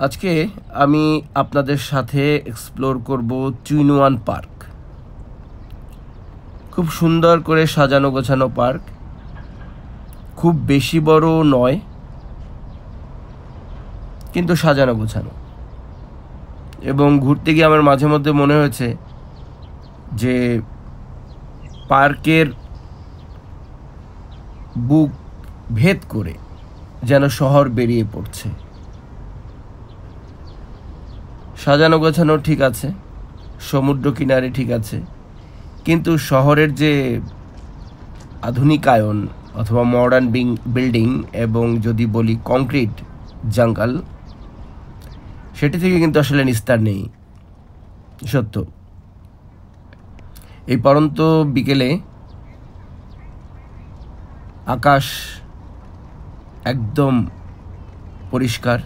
আজকে আমি আপনাদের সাথে এক্সপ্লোর করব চুইনওয়ান পার্ক। খুব সুন্দর করে সাজানো গোছানো পার্ক, খুব বেশি বড় নয় কিন্তু সাজানো গোছানো। এবং ঘুরতে গিয়ে আমার মাঝে মধ্যে মনে হয়েছে যে পার্কের বুক ভেদ করে যেন শহর বেরিয়ে পড়ছে। সাজানো গোছানো ঠিক আছে, সমুদ্র কিনারে ঠিক আছে, কিন্তু শহরের যে আধুনিকায়ন অথবা মডার্ন বিল্ডিং এবং যদি বলি কংক্রিট জঙ্গল, সেটি থেকে কিন্তু আসলে নিস্তার নেই। সত্য, এই পরন্ত বিকেলে আকাশ একদম পরিষ্কার,